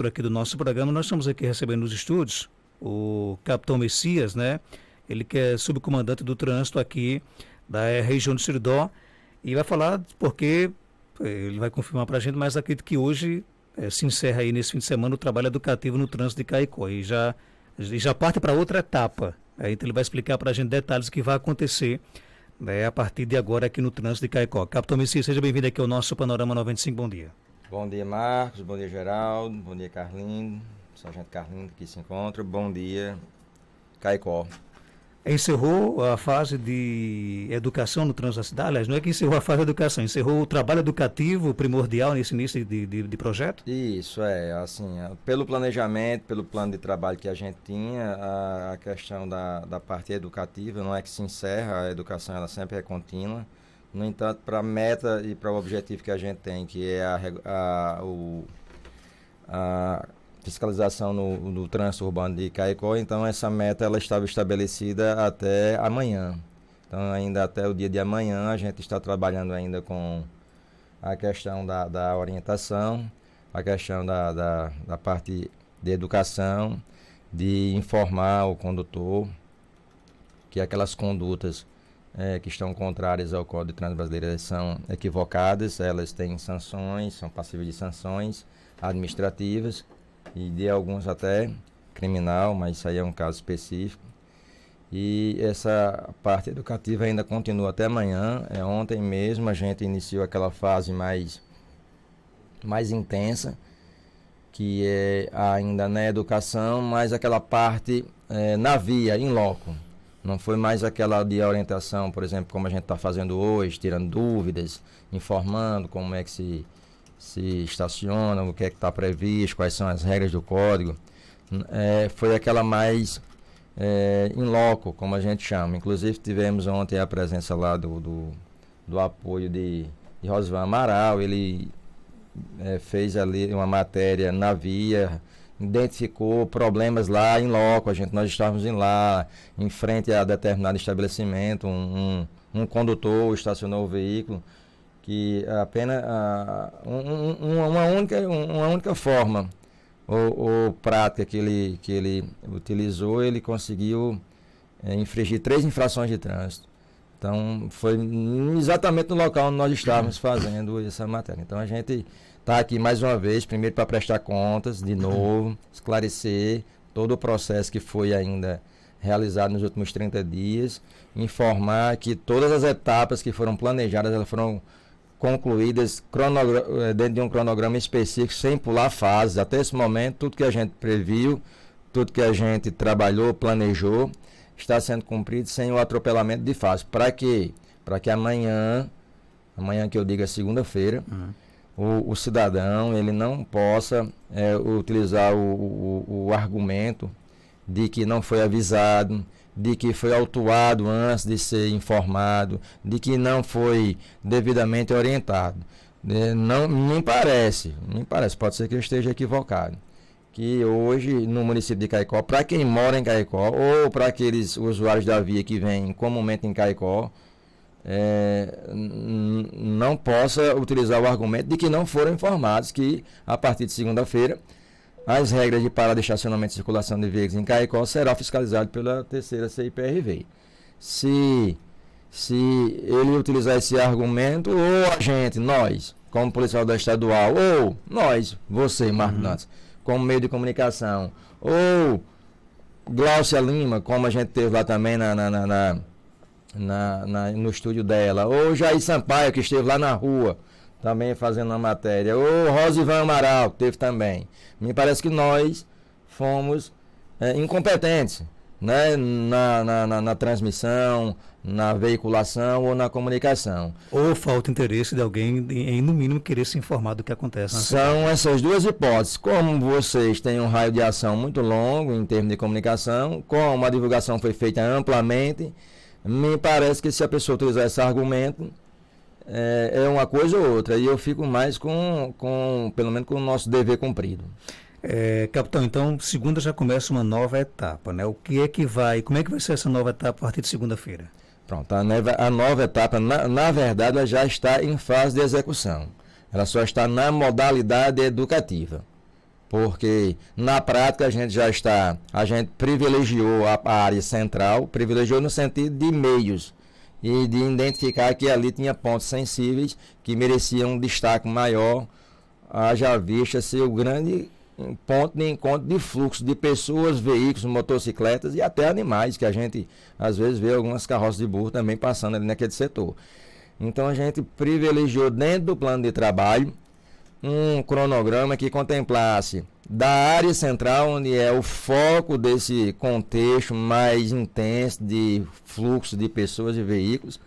por aqui do nosso programa. Nós estamos aqui recebendo nos estúdios o Capitão Messias, né? Ele que é subcomandante do trânsito aqui da região de Seridó, e vai falar porque ele vai confirmar para a gente, mas acredito que hoje se encerra aí nesse fim de semana o trabalho educativo no trânsito de Caicó e já parte para outra etapa. Então ele vai explicar para a gente detalhes que vai acontecer, né, a partir de agora aqui no trânsito de Caicó. Capitão Messias, seja bem-vindo aqui ao nosso Panorama 95, bom dia. Bom dia, Marcos, bom dia, Geraldo, bom dia, Carlindo, Sargento Carlindo que se encontra, bom dia, Caicó. Encerrou a fase de educação no trânsito da cidade? Aliás, não é que encerrou a fase de educação, encerrou o trabalho educativo primordial nesse início de projeto? Isso, assim, pelo planejamento, pelo plano de trabalho que a gente tinha, a questão da parte educativa não é que se encerra, a educação ela sempre é contínua. No entanto, para a meta e para o objetivo que a gente tem, que é a fiscalização no trânsito urbano de Caicó, então essa meta ela estava estabelecida até amanhã. Então ainda até o dia de amanhã a gente está trabalhando ainda com a questão da orientação, a questão da parte de educação, de informar o condutor que aquelas condutas que estão contrárias ao Código de Trânsito Brasileiro, elas são equivocadas, elas têm sanções, são passíveis de sanções administrativas e de alguns até criminal, mas isso aí é um caso específico. E essa parte educativa ainda continua até amanhã. Ontem mesmo a gente iniciou aquela fase mais intensa, que é ainda na educação, mas aquela parte na via, in loco. Não foi mais aquela de orientação, por exemplo, como a gente está fazendo hoje, tirando dúvidas, informando como é que se estaciona, o que é que está previsto, quais são as regras do código. Foi aquela mais in loco, como a gente chama. Inclusive tivemos ontem a presença lá do apoio de Rosivan Amaral. Ele fez ali uma matéria na via, identificou problemas lá em loco. Nós estávamos lá, em frente a determinado estabelecimento, um condutor estacionou o veículo, que apenas uma única forma ou prática que ele utilizou, ele conseguiu infringir 3 infrações de trânsito. Então, foi exatamente no local onde nós estávamos fazendo essa matéria. Então, a gente está aqui mais uma vez, primeiro para prestar contas, de novo, esclarecer todo o processo que foi ainda realizado nos últimos 30 dias, informar que todas as etapas que foram planejadas, elas foram concluídas dentro de um cronograma específico, sem pular fases. Até esse momento, tudo que a gente previu, tudo que a gente trabalhou, planejou, está sendo cumprido sem o atropelamento de fase. Para quê? Para que amanhã que eu digo é segunda-feira, o cidadão ele não possa utilizar o argumento de que não foi avisado, de que foi autuado antes de ser informado, de que não foi devidamente orientado. Não me parece, pode ser que eu esteja equivocado, que hoje no município de Caicó, para quem mora em Caicó ou para aqueles usuários da via que vêm comumente em Caicó, não possa utilizar o argumento de que não foram informados que a partir de segunda-feira as regras de parada, estacionamento e circulação de veículos em Caicó será fiscalizado pela terceira CIPRV. Se ele utilizar esse argumento, ou a gente, nós, como policial da estadual, ou nós, você, Marcos Nantes, como meio de comunicação, ou Glaucia Lima, como a gente teve lá também no estúdio dela, ou Jair Sampaio, que esteve lá na rua, também fazendo uma matéria, ou Rosivan Amaral, que teve também. Me parece que nós fomos incompetentes, né, na transmissão, na veiculação ou na comunicação. Ou falta interesse de alguém em, no mínimo, querer se informar do que acontece. São essas duas hipóteses. Como vocês têm um raio de ação muito longo em termos de comunicação, como a divulgação foi feita amplamente, me parece que se a pessoa utilizar esse argumento, é uma coisa ou outra, e eu fico mais pelo menos com o nosso dever cumprido. Capitão, então segunda já começa uma nova etapa, né? Como é que vai ser essa nova etapa a partir de segunda-feira? Pronto, a nova etapa, na verdade, ela já está em fase de execução. Ela só está na modalidade educativa. porque na prática a gente privilegiou a área central, privilegiou no sentido de meios e de identificar que ali tinha pontos sensíveis que mereciam um destaque maior, haja vista ser o grande ponto de encontro de fluxo de pessoas, veículos, motocicletas e até animais, que a gente às vezes vê algumas carroças de burro também passando ali naquele setor. Então a gente privilegiou dentro do plano de trabalho um cronograma que contemplasse da área central, onde é o foco desse contexto mais intenso de fluxo de pessoas e veículos,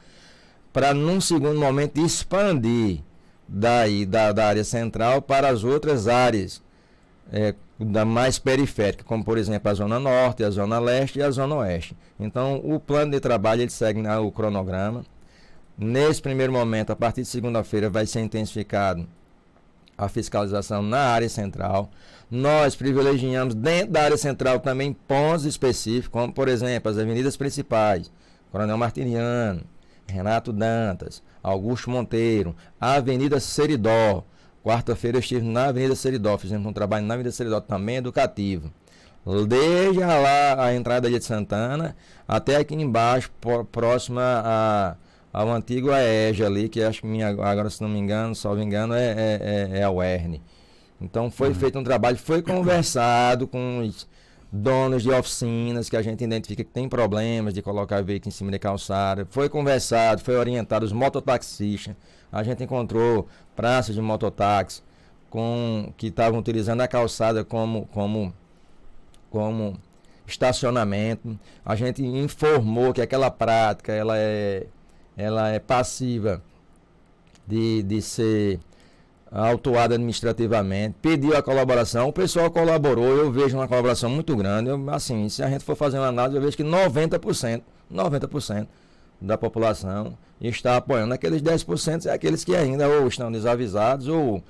para num segundo momento expandir da área central para as outras áreas da mais periférica, como por exemplo a zona norte, a zona leste e a zona oeste. Então o plano de trabalho ele segue o cronograma. Nesse primeiro momento, a partir de segunda-feira, vai ser intensificado a fiscalização na área central. Nós privilegiamos dentro da área central também pontos específicos, como por exemplo as avenidas principais, Coronel Martiniano, Renato Dantas, Augusto Monteiro, a Avenida Seridó. Quarta-feira eu estive na Avenida Seridó, fizemos um trabalho na Avenida Seridó também educativo. Desde lá a entrada de Santana até aqui embaixo, próxima ao antigo AEG ali, que acho que agora, se não me engano, salvo engano, é a UERN. Então foi feito um trabalho, foi conversado com os donos de oficinas que a gente identifica que tem problemas de colocar veículo em cima de calçada. Foi conversado, foi orientado os mototaxistas. A gente encontrou praças de mototáxi que estavam utilizando a calçada como estacionamento. A gente informou que aquela prática ela é passiva de ser autuada administrativamente, pediu a colaboração, o pessoal colaborou, eu vejo uma colaboração muito grande. Assim, se a gente for fazer uma análise, eu vejo que 90% da população está apoiando. Aqueles 10% é aqueles que ainda ou estão desavisados ou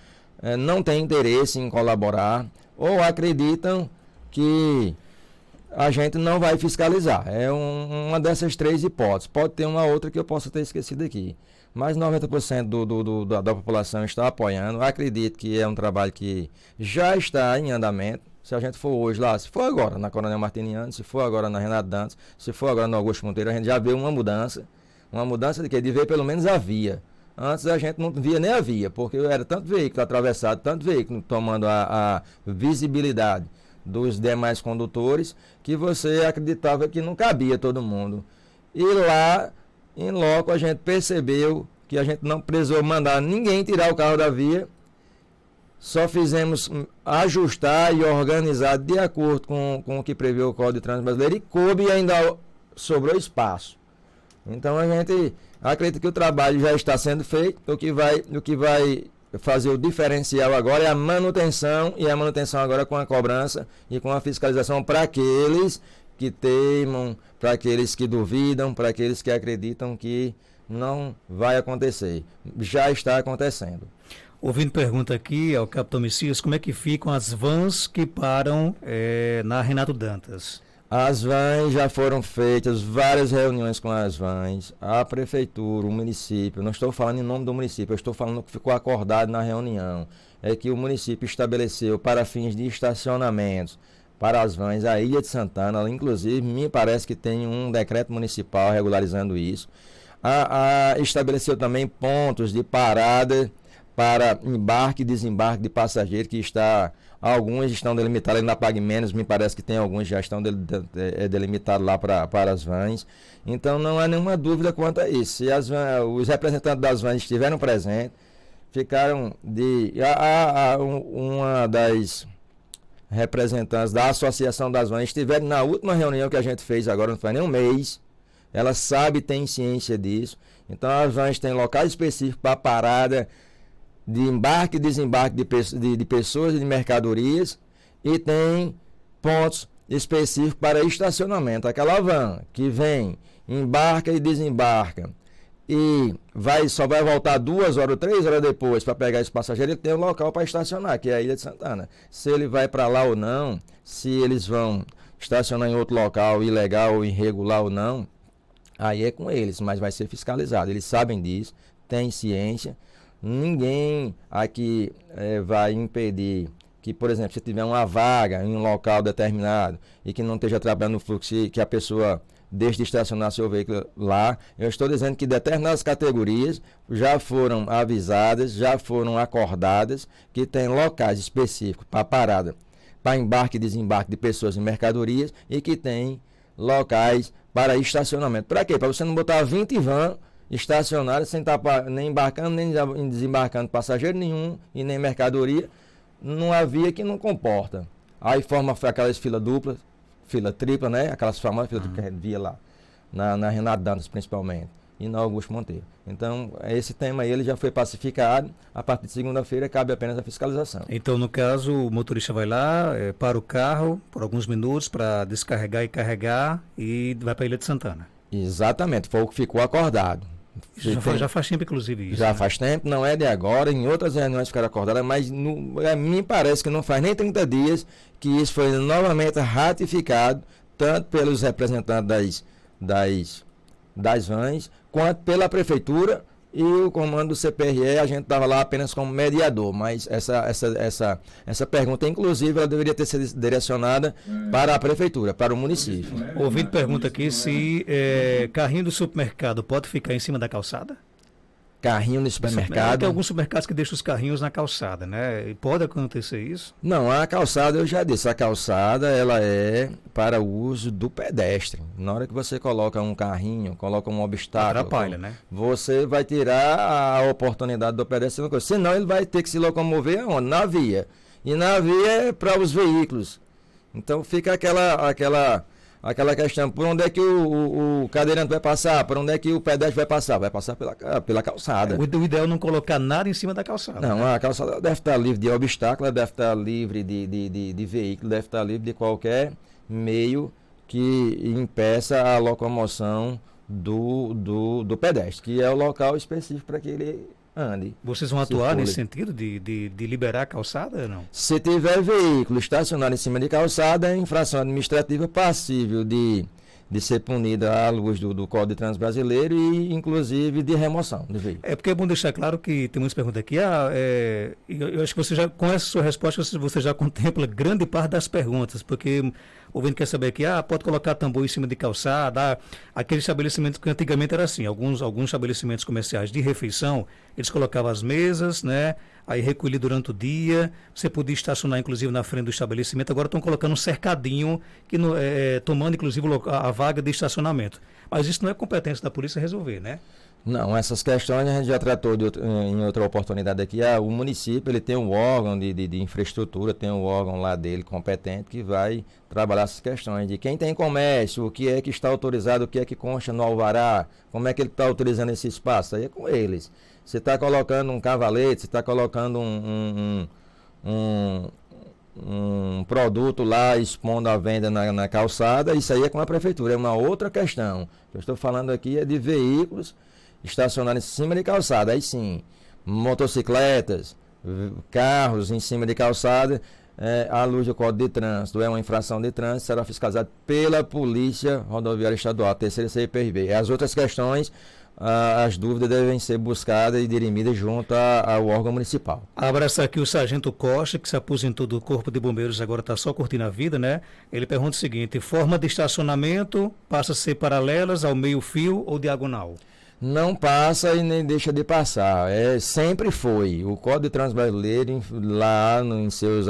não têm interesse em colaborar ou acreditam que a gente não vai fiscalizar. É uma dessas três hipóteses. Pode ter uma outra que eu possa ter esquecido aqui. Mas 90% da população está apoiando. Acredito que é um trabalho que já está em andamento. Se a gente for hoje lá, se for agora na Coronel Martiniano, se for agora na Renato Dantas, se for agora no Augusto Monteiro, a gente já vê uma mudança. Uma mudança de quê? De ver pelo menos a via. Antes a gente não via nem a via, porque era tanto veículo atravessado, tanto veículo tomando a visibilidade dos demais condutores, que você acreditava que não cabia todo mundo. E lá, em loco, a gente percebeu que a gente não precisou mandar ninguém tirar o carro da via, só fizemos ajustar e organizar de acordo com o que prevê o Código de Trânsito Brasileiro, e coube e ainda sobrou espaço. Então a gente acredita que o trabalho já está sendo feito. O que vai fazer o diferencial agora é a manutenção, e a manutenção agora com a cobrança e com a fiscalização para aqueles que teimam, para aqueles que duvidam, para aqueles que acreditam que não vai acontecer. Já está acontecendo. Ouvindo pergunta aqui ao Capitão Messias, como é que ficam as vans que param na Renato Dantas? As vans já foram feitas várias reuniões com as vans, a prefeitura, o município. Não estou falando em nome do município, eu estou falando o que ficou acordado na reunião. É que o município estabeleceu para fins de estacionamentos para as vans a Ilha de Santana, inclusive me parece que tem um decreto municipal regularizando isso. Estabeleceu também pontos de parada para embarque e desembarque de passageiro, que alguns estão delimitados ali na Pague Menos, me parece que tem alguns que já estão delimitados lá para as vans. Então não há nenhuma dúvida quanto a isso. Se os representantes das vans estiveram presentes, ficaram uma das representantes da Associação das Vans estiveram na última reunião que a gente fez agora, não faz nem um mês. Ela sabe, tem ciência disso. Então as vans têm locais específicos para parada de embarque e desembarque de pessoas e de mercadorias, e tem pontos específicos para estacionamento. Aquela van que vem, embarca e desembarca e só vai voltar 2 horas ou 3 horas depois para pegar esse passageiro, ele tem um local para estacionar, que é a Ilha de Santana. Se ele vai para lá ou não, se eles vão estacionar em outro local ilegal ou irregular ou não, aí é com eles, mas vai ser fiscalizado. Eles sabem disso, têm ciência. Ninguém aqui vai impedir que, por exemplo, se tiver uma vaga em um local determinado e que não esteja trabalhando no fluxo, que a pessoa deixe de estacionar seu veículo lá, eu estou dizendo que determinadas categorias já foram avisadas, já foram acordadas, que tem locais específicos para parada, para embarque e desembarque de pessoas e mercadorias, e que tem locais para estacionamento. Para quê? Para você não botar 20 vans estacionadas sem estar nem embarcando, nem desembarcando passageiro nenhum e nem mercadoria, numa via que não comporta. Aí forma aquelas filas duplas, fila tripla, né? Aquelas famosas filas que a gente via lá, na Renato Dantas principalmente, e na Augusto Monteiro. Então, esse tema aí ele já foi pacificado. A partir de segunda-feira cabe apenas a fiscalização. Então, no caso, o motorista vai lá, para o carro por alguns minutos para descarregar e carregar e vai para a Ilha de Santana. Exatamente, foi o que ficou acordado. Já faz tempo, inclusive, isso. Já né? faz tempo, não é de agora, em outras reuniões ficaram acordadas, mas a mim parece que não faz nem 30 dias que isso foi novamente ratificado, tanto pelos representantes das vans, quanto pela prefeitura e o comando do CPRE. A gente estava lá apenas como mediador, mas essa pergunta, inclusive, ela deveria ter sido direcionada para a prefeitura, para o município. O ouvinte pergunta aqui se carrinho do supermercado pode ficar em cima da calçada? Carrinho no supermercado. Tem alguns supermercados que deixam os carrinhos na calçada, né? E pode acontecer isso? Não, a calçada, eu já disse, a calçada ela é para o uso do pedestre. Na hora que você coloca um carrinho, coloca um obstáculo, atrapalha, né? Você vai tirar a oportunidade do pedestre, senão ele vai ter que se locomover aonde? Na via. E na via é para os veículos. Então fica aquela questão, por onde é que o cadeirante vai passar, por onde é que o pedestre vai passar? Vai passar pela calçada. O ideal é não colocar nada em cima da calçada. Não, né? A calçada deve estar livre de obstáculo, deve estar livre de veículo, deve estar livre de qualquer meio que impeça a locomoção do pedestre, que é o local específico para que ele ande. Vocês vão atuar nesse sentido de liberar a calçada ou não? Se tiver veículo estacionado em cima de calçada, é infração administrativa passível de ser punida à luz do Código de Trânsito Brasileiro e, inclusive, de remoção do veículo. É porque é bom deixar claro que tem muitas perguntas aqui. Eu acho que você já, com essa sua resposta, você já contempla grande parte das perguntas, porque o ouvinte quer saber que pode colocar tambor em cima de calçada, aquele estabelecimento que antigamente era assim, alguns estabelecimentos comerciais de refeição, eles colocavam as mesas, né? Aí recolhi durante o dia, você podia estacionar inclusive na frente do estabelecimento, agora estão colocando um cercadinho, tomando inclusive a vaga de estacionamento. Mas isso não é competência da polícia resolver, né? Não, essas questões a gente já tratou em outra oportunidade aqui. O município ele tem um órgão de infraestrutura, tem um órgão lá dele competente que vai trabalhar essas questões de quem tem comércio, o que é que está autorizado, o que é que consta no alvará, como é que ele está utilizando esse espaço, aí é com eles. Você está colocando um cavalete, você está colocando um produto lá expondo a venda na calçada, isso aí é com a prefeitura, é uma outra questão. Eu estou falando aqui é de veículos estacionados em cima de calçada, aí sim, motocicletas, carros em cima de calçada, à luz do Código de Trânsito, é uma infração de trânsito, será fiscalizado pela Polícia Rodoviária Estadual, terceira CPRB. As outras questões, as dúvidas devem ser buscadas e dirimidas junto ao órgão municipal. Abraçar aqui o Sargento Costa, que se aposentou do Corpo de Bombeiros, agora está só curtindo a vida, né? Ele pergunta o seguinte: forma de estacionamento passa a ser paralelas ao meio-fio ou diagonal? Não passa e nem deixa de passar. Sempre foi. O Código de Trânsito Brasileiro, lá em seus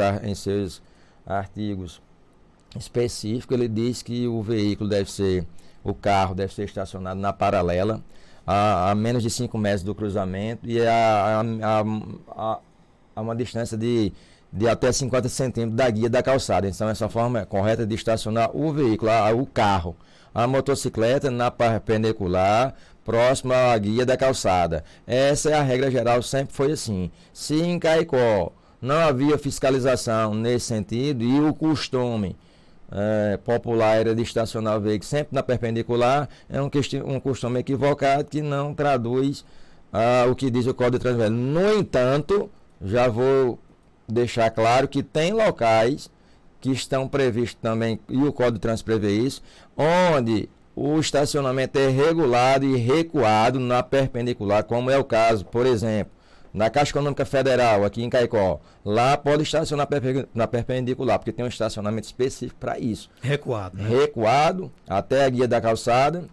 artigos específicos, ele diz que o carro deve ser estacionado na paralela, a menos de 5 metros do cruzamento e a uma distância de até 50 centímetros da guia da calçada. Então, essa forma correta de estacionar o veículo, o carro. A motocicleta na perpendicular, próxima à guia da calçada. Essa é a regra geral, sempre foi assim. Se em Caicó não havia fiscalização nesse sentido e o costume popular era de estacionar o veículo sempre na perpendicular, é um costume equivocado que não traduz o que diz o Código de Trânsito. No entanto, já vou deixar claro que tem locais que estão previstos também, e o Código de Trânsito prevê isso, onde o estacionamento é regulado e recuado na perpendicular, como é o caso, por exemplo, na Caixa Econômica Federal, aqui em Caicó, lá pode estacionar na perpendicular, porque tem um estacionamento específico para isso. Recuado, né? Recuado até a guia da calçada.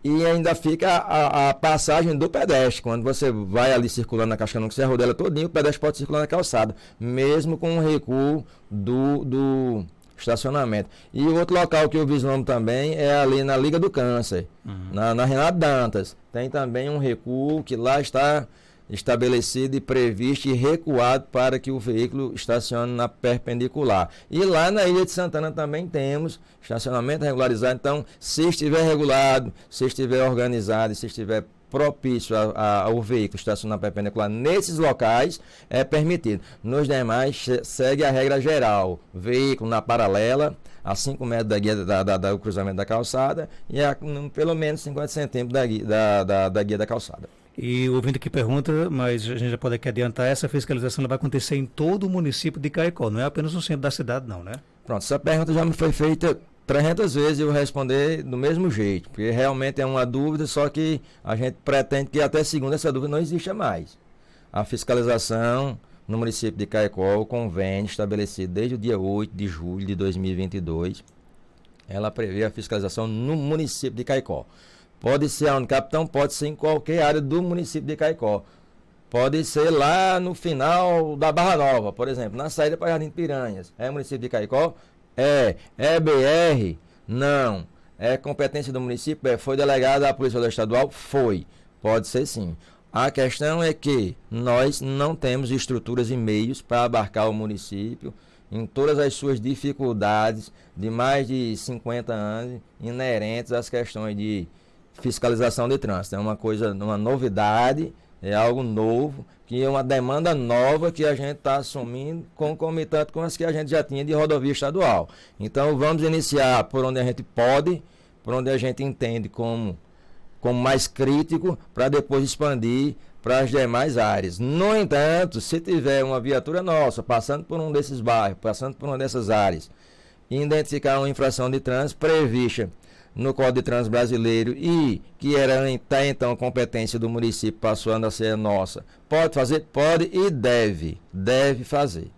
E ainda fica a passagem do pedestre. Quando você vai ali circulando na Caixa Econômica, você roda ela todinho, o pedestre pode circular na calçada, mesmo com o recuo do estacionamento. E o outro local que eu vislumbro também é ali na Liga do Câncer, na Renato Dantas. Tem também um recuo que lá está estabelecido e previsto e recuado para que o veículo estacione na perpendicular. E lá na Ilha de Santana também temos estacionamento regularizado. Então, se estiver regulado, se estiver organizado, se estiver propício ao veículo estacionar na perpendicular nesses locais, é permitido. Nos demais, segue a regra geral: veículo na paralela, a 5 metros da guia do cruzamento da calçada e pelo menos 50 centímetros da guia da calçada. E o ouvinte que pergunta, mas a gente já pode aqui adiantar, essa fiscalização vai acontecer em todo o município de Caicó, não é apenas no centro da cidade não, né? Pronto, essa pergunta já me foi feita 300 vezes e eu vou responder do mesmo jeito, porque realmente é uma dúvida, só que a gente pretende que até segunda essa dúvida não exista mais. A fiscalização no município de Caicó, o convênio estabelecido desde o dia 8 de julho de 2022, ela prevê a fiscalização no município de Caicó. Pode ser onde, capitão, pode ser em qualquer área do município de Caicó. Pode ser lá no final da Barra Nova, por exemplo, na saída para Jardim Piranhas. É município de Caicó? É. É BR? Não. É competência do município? É. Foi delegada à Polícia Federal Estadual? Foi. Pode ser sim. A questão é que nós não temos estruturas e meios para abarcar o município em todas as suas dificuldades de mais de 50 anos inerentes às questões de fiscalização de trânsito. É uma coisa, uma novidade, é algo novo, que é uma demanda nova que a gente está assumindo concomitante com as que a gente já tinha de rodovia estadual. Então vamos iniciar por onde a gente pode, por onde a gente entende como mais crítico, para depois expandir para as demais áreas. No entanto, se tiver uma viatura nossa passando por um desses bairros, passando por uma dessas áreas, identificar uma infração de trânsito prevista no Código de Trânsito Brasileiro e que era até então competência do município, passando a ser nossa, pode fazer? Pode e deve fazer.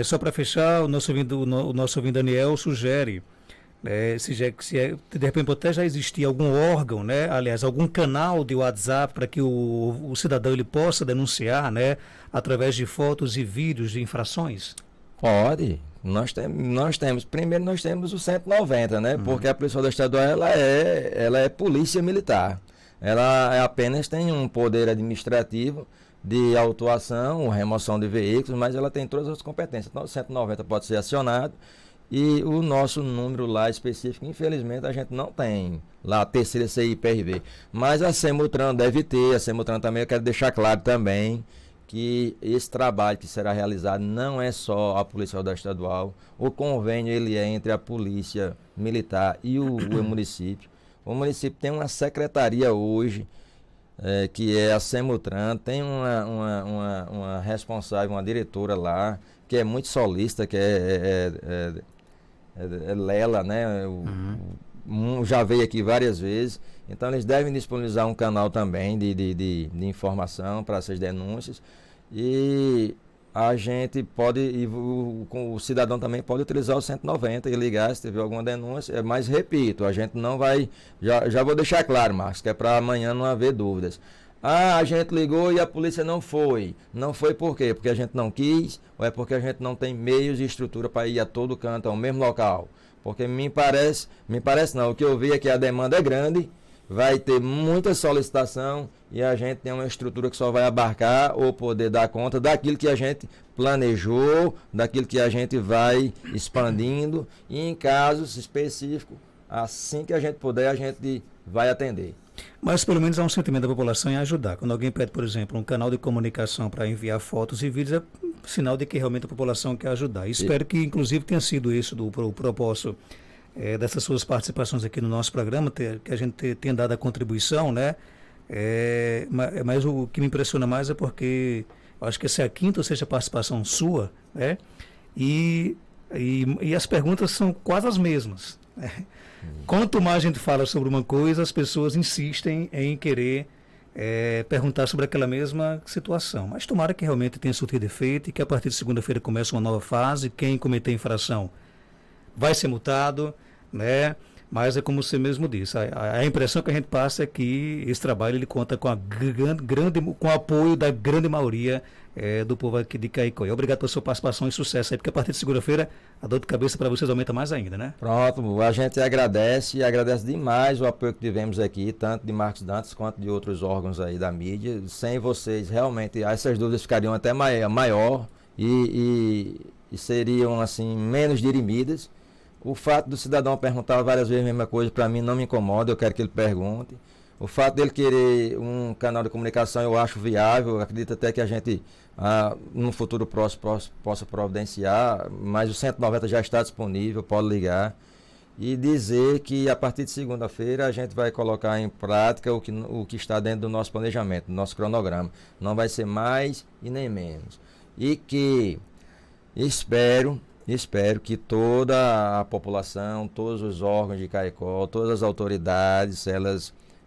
Só para fechar, o nosso ouvinte Daniel sugere, se de repente até já existia algum órgão, né? Aliás, algum canal de WhatsApp para que o cidadão ele possa denunciar, né? Através de fotos e vídeos de infrações? Pode. Nós temos, primeiro nós temos o 190, né? Porque a Polícia Estadual ela é polícia militar. Ela apenas tem um poder administrativo de autuação, remoção de veículos, mas ela tem todas as competências. Então o 190 pode ser acionado e o nosso número lá específico, infelizmente, a gente não tem lá a terceira CIPRV. Mas a Semutran deve ter, a Semutran também, eu quero deixar claro também que esse trabalho que será realizado não é só a Polícia Rodoviária Estadual, o convênio ele é entre a Polícia Militar e o município. O município tem uma secretaria hoje, que é a Semutran, tem uma responsável, uma diretora lá, que é muito solícita, que é Lela, né? Já veio aqui várias vezes. Então eles devem disponibilizar um canal também de informação para essas denúncias e a gente pode, o cidadão também pode utilizar o 190 e ligar se tiver alguma denúncia, mas repito, a gente não vai, já vou deixar claro, Marcos, que é para amanhã não haver dúvidas. A gente ligou e a polícia não foi por quê? Porque a gente não quis ou é porque a gente não tem meios e estrutura para ir a todo canto, ao mesmo local? Porque me parece não, o que eu vi é que a demanda é grande, vai ter muita solicitação e a gente tem uma estrutura que só vai abarcar ou poder dar conta daquilo que a gente planejou, daquilo que a gente vai expandindo e em casos específicos, assim que a gente puder, a gente vai atender. Mas pelo menos há um sentimento da população em ajudar. Quando alguém pede, por exemplo, um canal de comunicação para enviar fotos e vídeos, é sinal de que realmente a população quer ajudar. E espero que inclusive tenha sido isso o propósito dessas suas participações aqui no nosso programa, que a gente tenha dado a contribuição, né? Mas o que me impressiona mais é porque eu acho que essa é a quinta ou sexta participação sua, né? E as perguntas são quase as mesmas, né? Quanto mais a gente fala sobre uma coisa, as pessoas insistem em querer perguntar sobre aquela mesma situação. Mas tomara que realmente tenha surtido efeito e que a partir de segunda-feira comece uma nova fase. Quem cometer infração vai ser multado, né? Mas é como você mesmo disse, a impressão que a gente passa é que esse trabalho ele conta com com o apoio da grande maioria do povo aqui de Caicó. Obrigado pela sua participação e sucesso aí, porque a partir de segunda-feira a dor de cabeça para vocês aumenta mais ainda, né? Pronto, a gente agradece e agradece demais o apoio que tivemos aqui, tanto de Marcos Dantas quanto de outros órgãos aí da mídia. Sem vocês, realmente, essas dúvidas ficariam até maior e seriam, assim, menos dirimidas. O fato do cidadão perguntar várias vezes a mesma coisa, para mim não me incomoda, eu quero que ele pergunte. O fato dele querer um canal de comunicação eu acho viável, acredito até que a gente, no futuro próximo, possa providenciar, mas o 190 já está disponível, pode ligar. E dizer que a partir de segunda-feira a gente vai colocar em prática o que está dentro do nosso planejamento, do nosso cronograma. Não vai ser mais e nem menos. E que espero que toda a população, todos os órgãos de Caicó, todas as autoridades,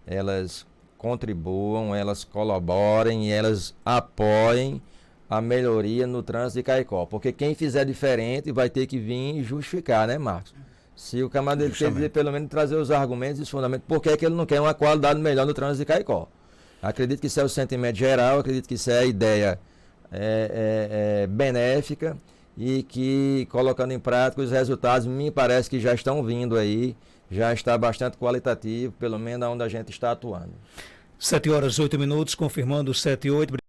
elas contribuam, elas colaborem e elas apoiem a melhoria no trânsito de Caicó. Porque quem fizer diferente vai ter que vir justificar, né, Marcos? Se o camarada dele quer dizer, pelo menos trazer os argumentos e os fundamentos, por que é que ele não quer uma qualidade melhor no trânsito de Caicó? Acredito que isso é o sentimento geral, acredito que isso é a ideia benéfica, e que, colocando em prática, os resultados me parece que já estão vindo aí, já está bastante qualitativo, pelo menos onde a gente está atuando. 7 horas, 8 minutos, confirmando 7 e 8.